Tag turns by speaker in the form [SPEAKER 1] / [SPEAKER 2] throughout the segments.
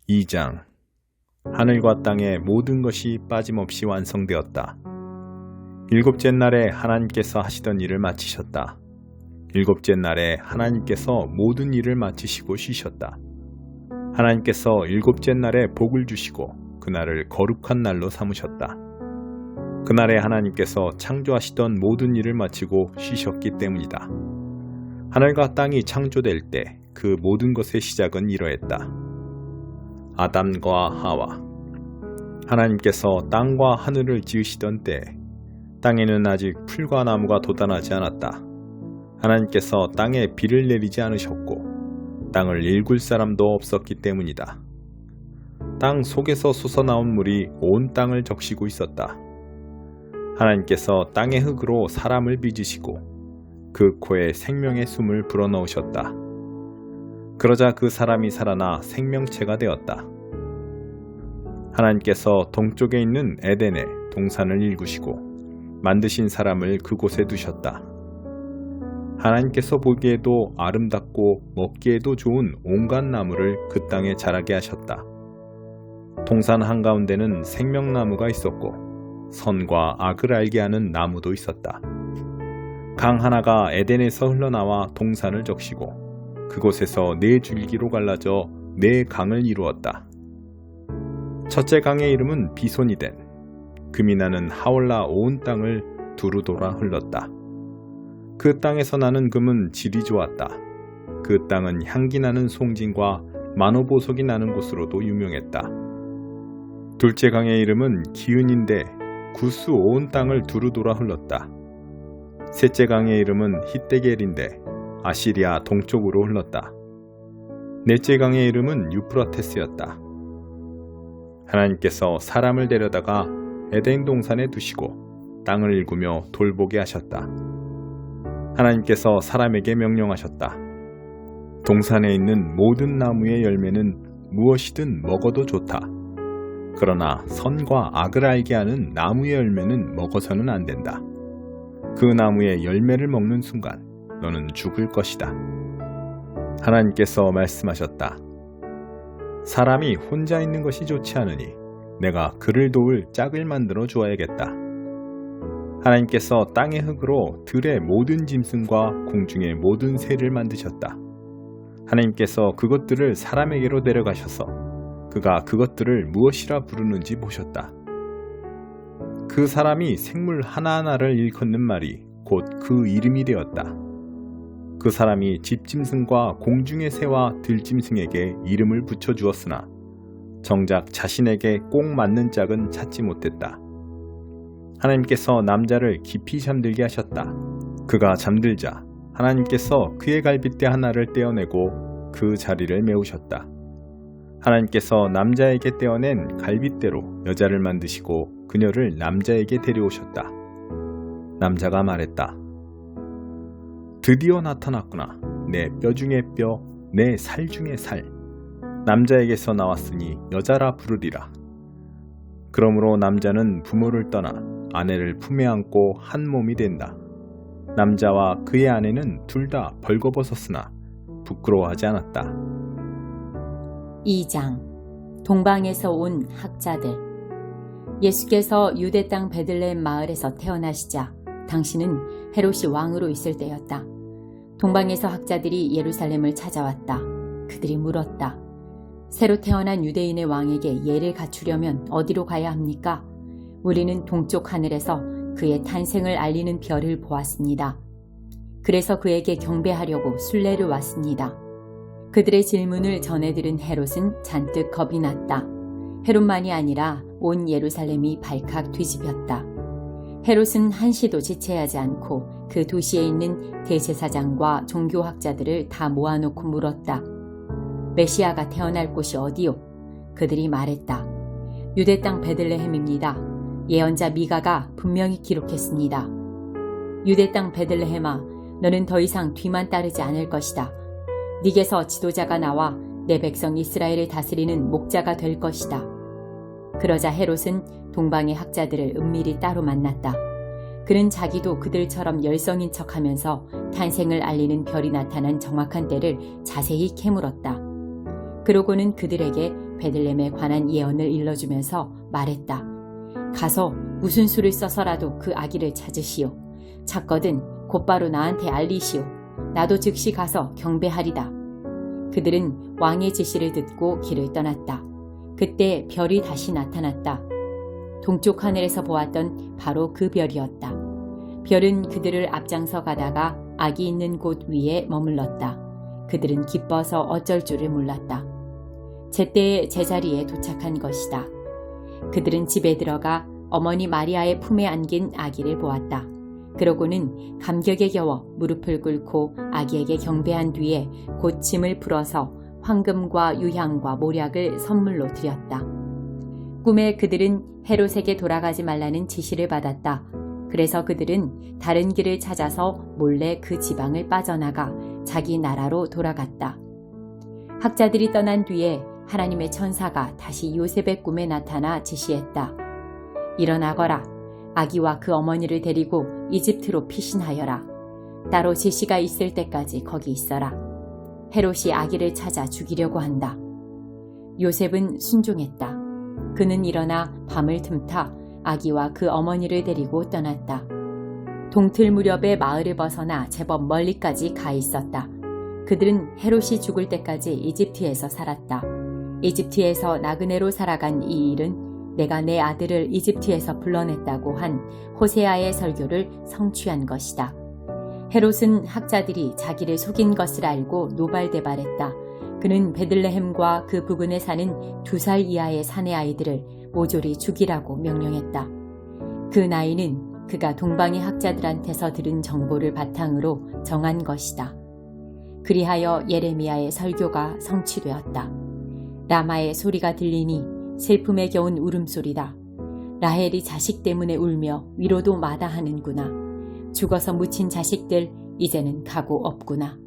[SPEAKER 1] 2장. 하늘과 땅의 모든 것이 빠짐없이 완성되었다. 일곱째 날에 하나님께서 하시던 일을 마치셨다. 일곱째 날에 하나님께서 모든 일을 마치시고 쉬셨다. 하나님께서 일곱째 날에 복을 주시고 그날을 거룩한 날로 삼으셨다. 그날에 하나님께서 창조하시던 모든 일을 마치고 쉬셨기 때문이다. 하늘과 땅이 창조될 때 그 모든 것의 시작은 이러했다. 아담과 하와. 하나님께서 땅과 하늘을 지으시던 때 땅에는 아직 풀과 나무가 돋아나지 않았다. 하나님께서 땅에 비를 내리지 않으셨고 땅을 일굴 사람도 없었기 때문이다. 땅 속에서 솟아나온 물이 온 땅을 적시고 있었다. 하나님께서 땅의 흙으로 사람을 빚으시고 그 코에 생명의 숨을 불어넣으셨다. 그러자 그 사람이 살아나 생명체가 되었다. 하나님께서 동쪽에 있는 에덴에 동산을 일구시고 만드신 사람을 그곳에 두셨다. 하나님께서 보기에도 아름답고 먹기에도 좋은 온갖 나무를 그 땅에 자라게 하셨다. 동산 한가운데는 생명나무가 있었고 선과 악을 알게 하는 나무도 있었다. 강 하나가 에덴에서 흘러나와 동산을 적시고 그곳에서 네 줄기로 갈라져 네 강을 이루었다. 첫째 강의 이름은 비손이덴. 금이 나는 하올라 온 땅을 두루 돌아 흘렀다. 그 땅에서 나는 금은 질이 좋았다. 그 땅은 향기 나는 송진과 만호보석이 나는 곳으로도 유명했다. 둘째 강의 이름은 기은인데 구스 온 땅을 두루 돌아 흘렀다. 셋째 강의 이름은 히데겔인데 아시리아 동쪽으로 흘렀다. 넷째 강의 이름은 유프라테스였다. 하나님께서 사람을 데려다가 에덴 동산에 두시고 땅을 일구며 돌보게 하셨다. 하나님께서 사람에게 명령하셨다. 동산에 있는 모든 나무의 열매는 무엇이든 먹어도 좋다. 그러나 선과 악을 알게 하는 나무의 열매는 먹어서는 안 된다. 그 나무의 열매를 먹는 순간 너는 죽을 것이다. 하나님께서 말씀하셨다. 사람이 혼자 있는 것이 좋지 않으니 내가 그를 도울 짝을 만들어 주어야겠다. 하나님께서 땅의 흙으로 들의 모든 짐승과 공중의 모든 새를 만드셨다. 하나님께서 그것들을 사람에게로 데려가셔서 그가 그것들을 무엇이라 부르는지 보셨다. 그 사람이 생물 하나하나를 일컫는 말이 곧 그 이름이 되었다. 그 사람이 집짐승과 공중의 새와 들짐승에게 이름을 붙여주었으나 정작 자신에게 꼭 맞는 짝은 찾지 못했다. 하나님께서 남자를 깊이 잠들게 하셨다. 그가 잠들자 하나님께서 그의 갈빗대 하나를 떼어내고 그 자리를 메우셨다. 하나님께서 남자에게 떼어낸 갈빗대로 여자를 만드시고 그녀를 남자에게 데려오셨다. 남자가 말했다. 드디어 나타났구나. 내 뼈 중의 뼈, 내 살 중의 살. 남자에게서 나왔으니 여자라 부르리라. 그러므로 남자는 부모를 떠나 아내를 품에 안고 한 몸이 된다. 남자와 그의 아내는 둘 다 벌거벗었으나 부끄러워하지 않았다.
[SPEAKER 2] 2장. 동방에서 온 학자들. 예수께서 유대 땅 베들레헴 마을에서 태어나시자 당시는 헤롯이 왕으로 있을 때였다. 동방에서 학자들이 예루살렘을 찾아왔다. 그들이 물었다. 새로 태어난 유대인의 왕에게 예를 갖추려면 어디로 가야 합니까? 우리는 동쪽 하늘에서 그의 탄생을 알리는 별을 보았습니다. 그래서 그에게 경배하려고 순례를 왔습니다. 그들의 질문을 전해들은 헤롯은 잔뜩 겁이 났다. 헤롯만이 아니라 온 예루살렘이 발칵 뒤집혔다. 헤롯은 한시도 지체하지 않고 그 도시에 있는 대제사장과 종교학자들을 다 모아놓고 물었다. 메시아가 태어날 곳이 어디요? 그들이 말했다. 유대 땅 베들레헴입니다. 예언자 미가가 분명히 기록했습니다. 유대 땅 베들레헴아, 너는 더 이상 뒤만 따르지 않을 것이다. 네게서 지도자가 나와 내 백성 이스라엘을 다스리는 목자가 될 것이다. 그러자 헤롯은 동방의 학자들을 은밀히 따로 만났다. 그는 자기도 그들처럼 열성인 척하면서 탄생을 알리는 별이 나타난 정확한 때를 자세히 캐물었다. 그러고는 그들에게 베들레헴에 관한 예언을 일러주면서 말했다. 가서 무슨 수를 써서라도 그 아기를 찾으시오. 찾거든 곧바로 나한테 알리시오. 나도 즉시 가서 경배하리다. 그들은 왕의 지시를 듣고 길을 떠났다. 그때 별이 다시 나타났다. 동쪽 하늘에서 보았던 바로 그 별이었다. 별은 그들을 앞장서 가다가 아기 있는 곳 위에 머물렀다. 그들은 기뻐서 어쩔 줄을 몰랐다. 제때에 제자리에 도착한 것이다. 그들은 집에 들어가 어머니 마리아의 품에 안긴 아기를 보았다. 그러고는 감격에 겨워 무릎을 꿇고 아기에게 경배한 뒤에 곧 짐을 풀어서 황금과 유향과 모략을 선물로 드렸다. 꿈에 그들은 헤롯에게 돌아가지 말라는 지시를 받았다. 그래서 그들은 다른 길을 찾아서 몰래 그 지방을 빠져나가 자기 나라로 돌아갔다. 학자들이 떠난 뒤에 하나님의 천사가 다시 요셉의 꿈에 나타나 지시했다. 일어나거라. 아기와 그 어머니를 데리고 이집트로 피신하여라. 따로 지시가 있을 때까지 거기 있어라. 헤롯이 아기를 찾아 죽이려고 한다. 요셉은 순종했다. 그는 일어나 밤을 틈타 아기와 그 어머니를 데리고 떠났다. 동틀 무렵에 마을을 벗어나 제법 멀리까지 가 있었다. 그들은 헤롯이 죽을 때까지 이집트에서 살았다. 이집트에서 나그네로 살아간 이 일은 내가 내 아들을 이집트에서 불러냈다고 한 호세아의 설교를 성취한 것이다. 헤롯은 학자들이 자기를 속인 것을 알고 노발대발했다. 그는 베들레헴과 그 부근에 사는 2살 이하의 사내 아이들을 모조리 죽이라고 명령했다. 그 나이는 그가 동방의 학자들한테서 들은 정보를 바탕으로 정한 것이다. 그리하여 예레미야의 설교가 성취되었다. 라마의 소리가 들리니 슬픔에 겨운 울음소리다. 라헬이 자식 때문에 울며 위로도 마다하는구나. 죽어서 묻힌 자식들 이제는 가고 없구나.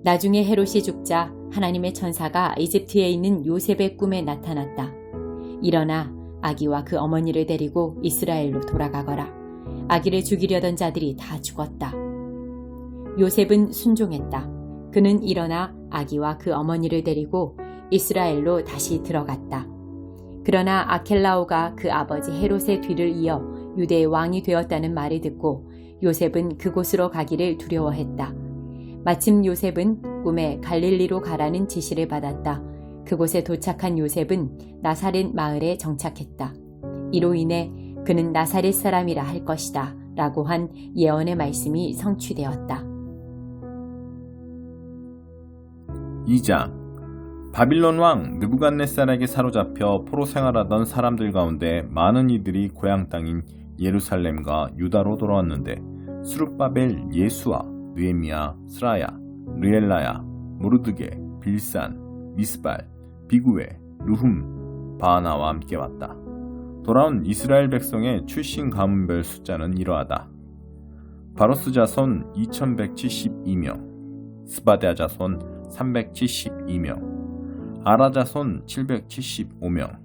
[SPEAKER 2] 나중에 헤롯이 죽자 하나님의 천사가 이집트에 있는 요셉의 꿈에 나타났다. 일어나 아기와 그 어머니를 데리고 이스라엘로 돌아가거라. 아기를 죽이려던 자들이 다 죽었다. 요셉은 순종했다. 그는 일어나 아기와 그 어머니를 데리고 이스라엘로 다시 들어갔다. 그러나 아켈라오가 그 아버지 헤롯의 뒤를 이어 유대의 왕이 되었다는 말을 듣고 요셉은 그곳으로 가기를 두려워했다. 마침 요셉은 꿈에 갈릴리로 가라는 지시를 받았다. 그곳에 도착한 요셉은 나사렛 마을에 정착했다. 이로 인해 그는 나사렛 사람이라 할 것이다 라고 한 예언의 말씀이 성취되었다.
[SPEAKER 1] 2장 바빌론 왕 느부갓네살에게 사로잡혀 포로 생활하던 사람들 가운데 많은 이들이 고향 땅인 예루살렘과 유다로 돌아왔는데 스룹바벨, 예수아, 느헤미야, 스라야, 르엘라야, 모르드게, 빌산, 미스발, 비구에, 루흠, 바하나와 함께 왔다. 돌아온 이스라엘 백성의 출신 가문별 숫자는 이러하다. 바로스 자손 2172명, 스바데아 자손 372명, 아라 자손 775명,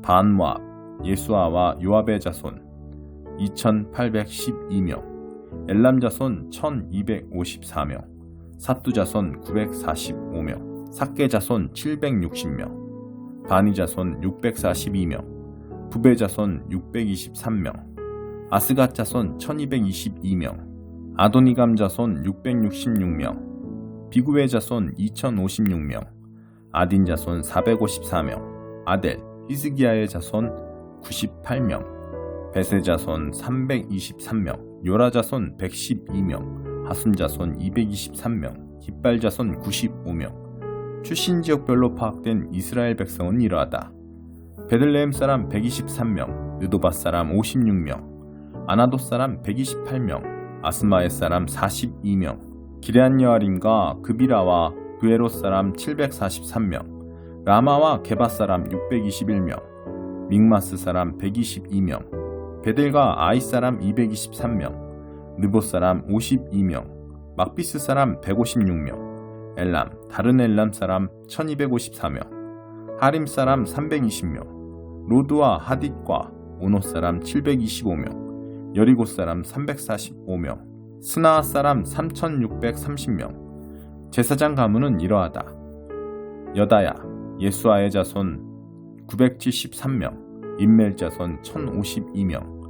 [SPEAKER 1] 반모압, 예수아와 요압의 자손 2812명, 엘람 자손 1254명, 사뚜 자손 945명, 삭게 자손 760명, 바니 자손 642명, 부베 자손 623명, 아스갓 자손 1222명, 아도니감 자손 666명, 비구의 자손 2056명, 아딘 자손 454명, 아델, 히스기야의 자손 98명, 베세 자손 323명, 요라 자손 112명, 하순 자손 223명, 깃발 자손 95명. 출신 지역별로 파악된 이스라엘 백성은 이러하다. 베들레헴 사람 123명, 느도바 사람 56명, 아나도 사람 128명, 아스마의 사람 42명, 기레안 여아림과 그비라와 그에롯 사람 743명, 라마와 게바 사람 621명, 믹마스 사람 122명, 베델과 아이 사람 223명, 느보 사람 52명, 막비스 사람 156명, 엘람, 다른 엘람 사람 1254명, 하림 사람 320명, 로드와 하딧과 오노 사람 725명, 여리고 사람 345명, 스나아 사람 3630명. 제사장 가문은 이러하다. 여다야, 예수아의 자손 973명, 임멜 자손 1052명,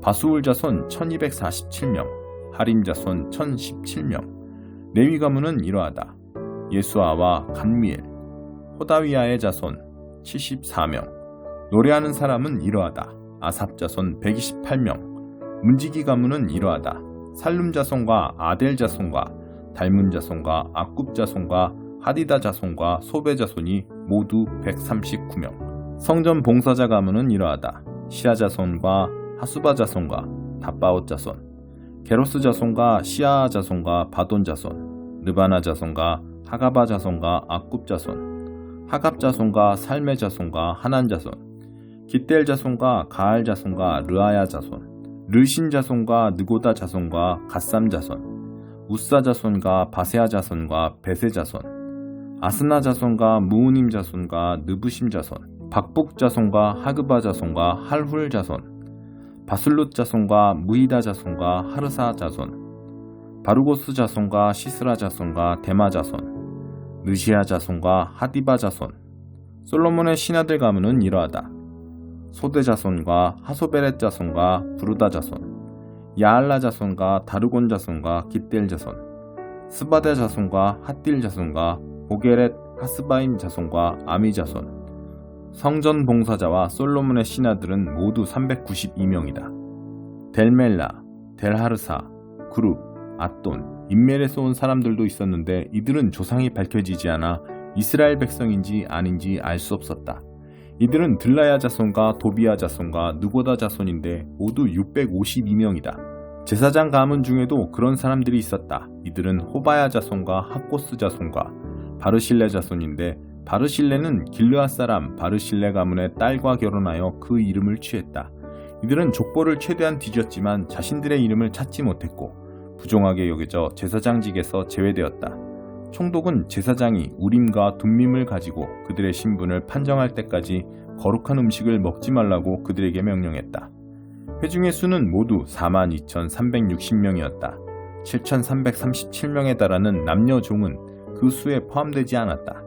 [SPEAKER 1] 바수울 자손 1247명, 하림 자손 1017명. 레위 가문은 이러하다. 예수아와 감미엘, 호다위아의 자손 74명. 노래하는 사람은 이러하다. 아삽 자손 128명. 문지기 가문은 이러하다. 살룸 자손과 아델 자손과 달문 자손과 악굽 자손과 하디다 자손과 소베 자손이 모두 139명. 성전 봉사자 가문은 이러하다. 시아 자손과 하수바 자손과 다바옷 자손, 게로스 자손과 시아아 자손과 바돈 자손, 르바나 자손과 하가바 자손과 악굽 자손, 하갑 자손과 살메 자손과 하난 자손, 깃델 자손과 가알 자손과 르아야 자손, 르신 자손과 느고다 자손과 갓삼 자손, 우사 자손과 바세아 자손과 베세 자손, 아스나 자손과 무우님 자손과 느부심 자손, 박복 자손과 하그바 자손과 할훌 자손, 바술룻 자손과 무이다 자손과 하르사 자손, 바루고스 자손과 시스라 자손과 데마 자손, 느시아 자손과 하디바 자손. 솔로몬의 신하들 가문은 이러하다. 소대 자손과 하소베렛 자손과 부르다 자손, 야알라 자손과 다르곤 자손과 깃델 자손, 스바데 자손과 핫딜 자손과 보게렛 하스바임 자손과 아미 자손. 성전 봉사자와 솔로몬의 신하들은 모두 392명이다. 델멜라, 델하르사, 그룹, 앗돈, 임멜에서 온 사람들도 있었는데 이들은 조상이 밝혀지지 않아 이스라엘 백성인지 아닌지 알 수 없었다. 이들은 들라야 자손과 도비야 자손과 느고다 자손인데 모두 652명이다. 제사장 가문 중에도 그런 사람들이 있었다. 이들은 호바야 자손과 학고스 자손과 바르실레 자손인데 바르실레는 길르앗 사람 바르실레 가문의 딸과 결혼하여 그 이름을 취했다. 이들은 족보를 최대한 뒤졌지만 자신들의 이름을 찾지 못했고 부정하게 여겨져 제사장직에서 제외되었다. 총독은 제사장이 우림과 둠밈을 가지고 그들의 신분을 판정할 때까지 거룩한 음식을 먹지 말라고 그들에게 명령했다. 회중의 수는 모두 42,360명이었다. 7,337명에 달하는 남녀 종은 그 수에 포함되지 않았다.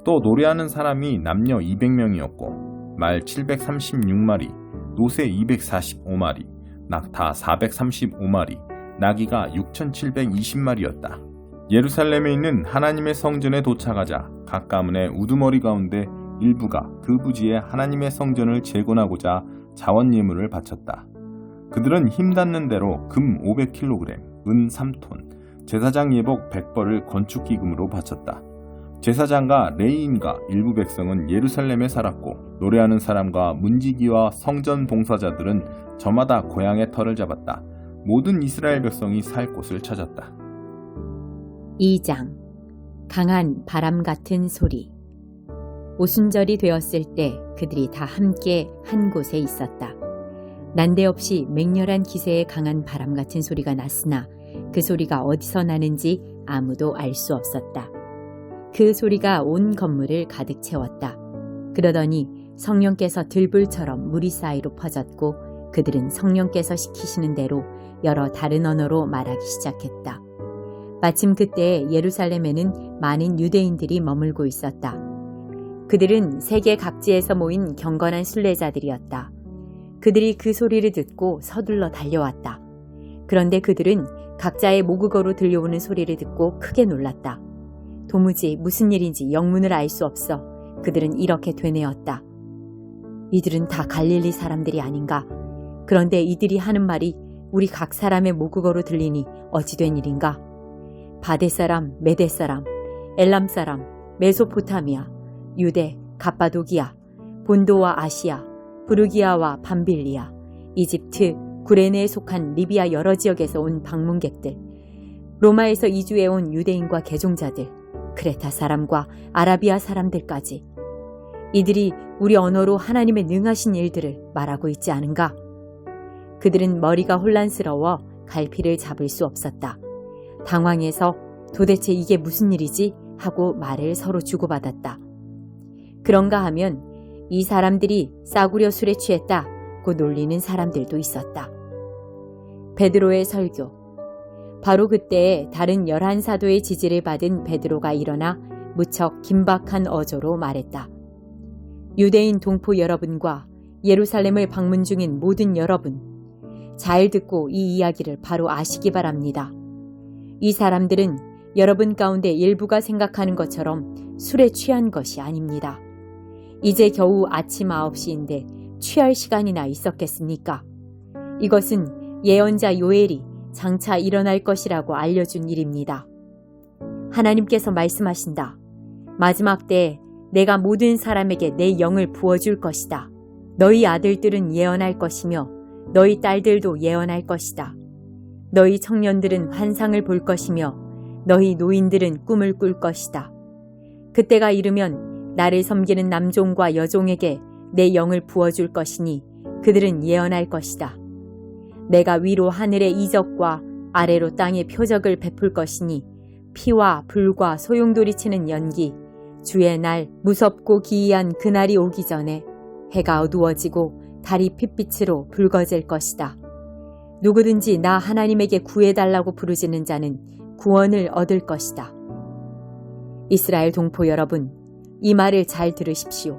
[SPEAKER 1] 또 노래하는 사람이 남녀 200명이었고 말 736마리, 노새 245마리, 낙타 435마리, 나귀가 6,720마리였다. 예루살렘에 있는 하나님의 성전에 도착하자 각 가문의 우두머리 가운데 일부가 그 부지에 하나님의 성전을 재건하고자 자원 예물을 바쳤다. 그들은 힘닿는 대로 금 500kg, 은 3톤, 제사장 예복 100벌을 건축기금으로 바쳤다. 제사장과 레위인과 일부 백성은 예루살렘에 살았고 노래하는 사람과 문지기와 성전 봉사자들은 저마다 고향의 터를 잡았다. 모든 이스라엘 백성이 살 곳을 찾았다.
[SPEAKER 2] 2장. 강한 바람 같은 소리. 오순절이 되었을 때 그들이 다 함께 한 곳에 있었다. 난데없이 맹렬한 기세의 강한 바람 같은 소리가 났으나 그 소리가 어디서 나는지 아무도 알 수 없었다. 그 소리가 온 건물을 가득 채웠다. 그러더니 성령께서 들불처럼 무리 사이로 퍼졌고 그들은 성령께서 시키시는 대로 여러 다른 언어로 말하기 시작했다. 마침 그때 예루살렘에는 많은 유대인들이 머물고 있었다. 그들은 세계 각지에서 모인 경건한 순례자들이었다. 그들이 그 소리를 듣고 서둘러 달려왔다. 그런데 그들은 각자의 모국어로 들려오는 소리를 듣고 크게 놀랐다. 도무지 무슨 일인지 영문을 알 수 없어 그들은 이렇게 되뇌었다. 이들은 다 갈릴리 사람들이 아닌가? 그런데 이들이 하는 말이 우리 각 사람의 모국어로 들리니 어찌 된 일인가? 바데 사람, 메데 사람, 엘람 사람, 메소포타미아, 유대, 갑바도기아, 본도와 아시아, 부르기아와 밤빌리아, 이집트, 구레네에 속한 리비아 여러 지역에서 온 방문객들, 로마에서 이주해온 유대인과 개종자들, 크레타 사람과 아라비아 사람들까지 이들이 우리 언어로 하나님의 능하신 일들을 말하고 있지 않은가? 그들은 머리가 혼란스러워 갈피를 잡을 수 없었다. 당황해서 도대체 이게 무슨 일이지? 하고 말을 서로 주고받았다. 그런가 하면 이 사람들이 싸구려 술에 취했다고 놀리는 사람들도 있었다. 베드로의 설교. 바로 그때 다른 11사도의 지지를 받은 베드로가 일어나 무척 긴박한 어조로 말했다. 유대인 동포 여러분과 예루살렘을 방문 중인 모든 여러분, 잘 듣고 이 이야기를 바로 아시기 바랍니다. 이 사람들은 여러분 가운데 일부가 생각하는 것처럼 술에 취한 것이 아닙니다. 이제 겨우 아침 9시인데 취할 시간이나 있었겠습니까? 이것은 예언자 요엘이 장차 일어날 것이라고 알려준 일입니다. 하나님께서 말씀하신다. 마지막 때에 내가 모든 사람에게 내 영을 부어줄 것이다. 너희 아들들은 예언할 것이며 너희 딸들도 예언할 것이다. 너희 청년들은 환상을 볼 것이며 너희 노인들은 꿈을 꿀 것이다. 그때가 이르면 나를 섬기는 남종과 여종에게 내 영을 부어줄 것이니 그들은 예언할 것이다. 내가 위로 하늘의 이적과 아래로 땅의 표적을 베풀 것이니 피와 불과 소용돌이치는 연기, 주의 날 무섭고 기이한 그날이 오기 전에 해가 어두워지고 달이 핏빛으로 붉어질 것이다. 누구든지 나 하나님에게 구해달라고 부르짖는 자는 구원을 얻을 것이다. 이스라엘 동포 여러분, 이 말을 잘 들으십시오.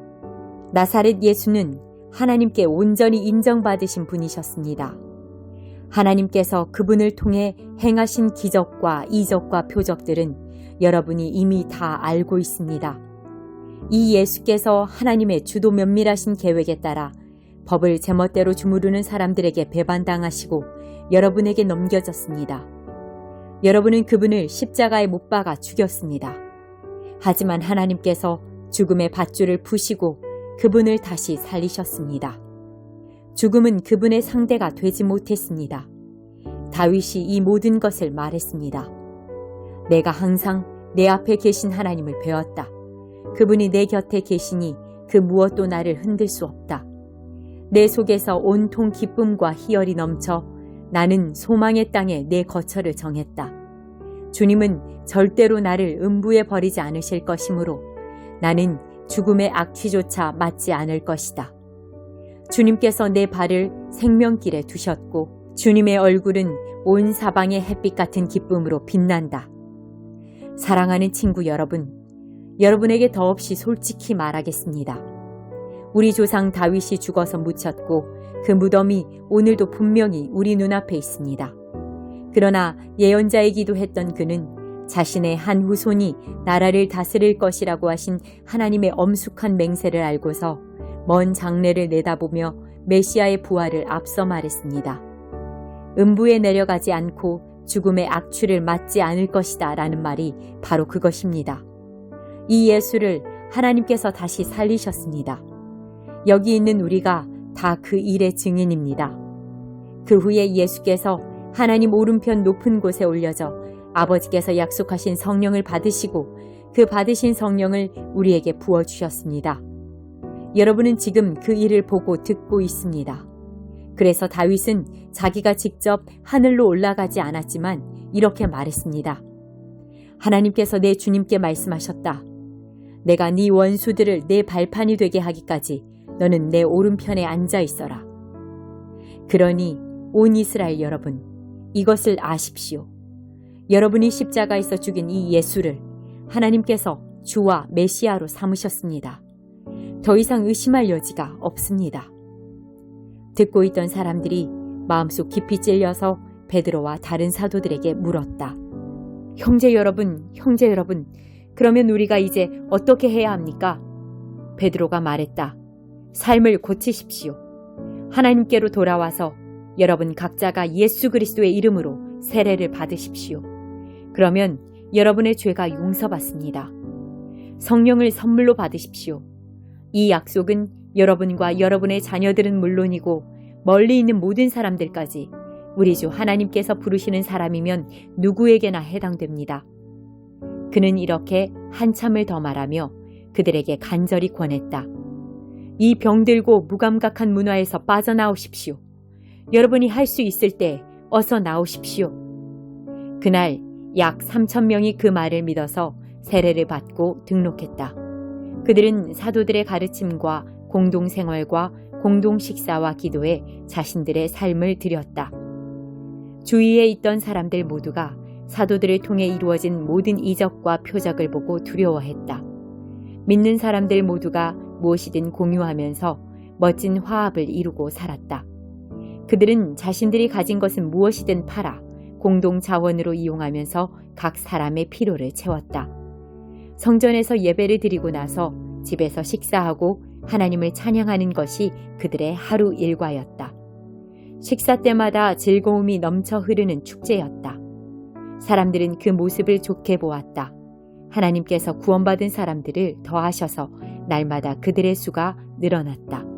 [SPEAKER 2] 나사렛 예수는 하나님께 온전히 인정받으신 분이셨습니다. 하나님께서 그분을 통해 행하신 기적과 이적과 표적들은 여러분이 이미 다 알고 있습니다. 이 예수께서 하나님의 주도 면밀하신 계획에 따라 법을 제멋대로 주무르는 사람들에게 배반당하시고 여러분에게 넘겨졌습니다. 여러분은 그분을 십자가에 못 박아 죽였습니다. 하지만 하나님께서 죽음의 밧줄을 푸시고 그분을 다시 살리셨습니다. 죽음은 그분의 상대가 되지 못했습니다. 다윗이 이 모든 것을 말했습니다. 내가 항상 내 앞에 계신 하나님을 배웠다. 그분이 내 곁에 계시니 그 무엇도 나를 흔들 수 없다. 내 속에서 온통 기쁨과 희열이 넘쳐 나는 소망의 땅에 내 거처를 정했다. 주님은 절대로 나를 음부에 버리지 않으실 것이므로 나는 죽음의 악취조차 맞지 않을 것이다. 주님께서 내 발을 생명길에 두셨고 주님의 얼굴은 온 사방의 햇빛 같은 기쁨으로 빛난다. 사랑하는 친구 여러분, 여러분에게 더없이 솔직히 말하겠습니다. 우리 조상 다윗이 죽어서 묻혔고 그 무덤이 오늘도 분명히 우리 눈앞에 있습니다. 그러나 예언자이기도 했던 그는 자신의 한 후손이 나라를 다스릴 것이라고 하신 하나님의 엄숙한 맹세를 알고서 먼 장래를 내다보며 메시아의 부활을 앞서 말했습니다. 음부에 내려가지 않고 죽음의 악취를 맞지 않을 것이다 라는 말이 바로 그것입니다. 이 예수를 하나님께서 다시 살리셨습니다. 여기 있는 우리가 다 그 일의 증인입니다. 그 후에 예수께서 하나님 오른편 높은 곳에 올려져 아버지께서 약속하신 성령을 받으시고 그 받으신 성령을 우리에게 부어주셨습니다. 여러분은 지금 그 일을 보고 듣고 있습니다. 그래서 다윗은 자기가 직접 하늘로 올라가지 않았지만 이렇게 말했습니다. 하나님께서 내 주님께 말씀하셨다. 내가 네 원수들을 내 발판이 되게 하기까지 너는 내 오른편에 앉아 있어라. 그러니 온 이스라엘 여러분, 이것을 아십시오. 여러분이 십자가에서 죽인 이 예수를 하나님께서 주와 메시아로 삼으셨습니다. 더 이상 의심할 여지가 없습니다. 듣고 있던 사람들이 마음속 깊이 찔려서 베드로와 다른 사도들에게 물었다. 형제 여러분, 그러면 우리가 이제 어떻게 해야 합니까? 베드로가 말했다. 삶을 고치십시오. 하나님께로 돌아와서 여러분 각자가 예수 그리스도의 이름으로 세례를 받으십시오. 그러면 여러분의 죄가 용서받습니다. 성령을 선물로 받으십시오. 이 약속은 여러분과 여러분의 자녀들은 물론이고 멀리 있는 모든 사람들까지 우리 주 하나님께서 부르시는 사람이면 누구에게나 해당됩니다. 그는 이렇게 한참을 더 말하며 그들에게 간절히 권했다. 이 병들고 무감각한 문화에서 빠져나오십시오. 여러분이 할 수 있을 때 어서 나오십시오. 그날 약 3,000명이 그 말을 믿어서 세례를 받고 등록했다. 그들은 사도들의 가르침과 공동생활과 공동식사와 기도에 자신들의 삶을 드렸다. 주위에 있던 사람들 모두가 사도들을 통해 이루어진 모든 이적과 표적을 보고 두려워했다. 믿는 사람들 모두가 무엇이든 공유하면서 멋진 화합을 이루고 살았다. 그들은 자신들이 가진 것은 무엇이든 팔아 공동 자원으로 이용하면서 각 사람의 필요를 채웠다. 성전에서 예배를 드리고 나서 집에서 식사하고 하나님을 찬양하는 것이 그들의 하루 일과였다. 식사 때마다 즐거움이 넘쳐 흐르는 축제였다. 사람들은 그 모습을 좋게 보았다. 하나님께서 구원받은 사람들을 더하셔서 날마다 그들의 수가 늘어났다.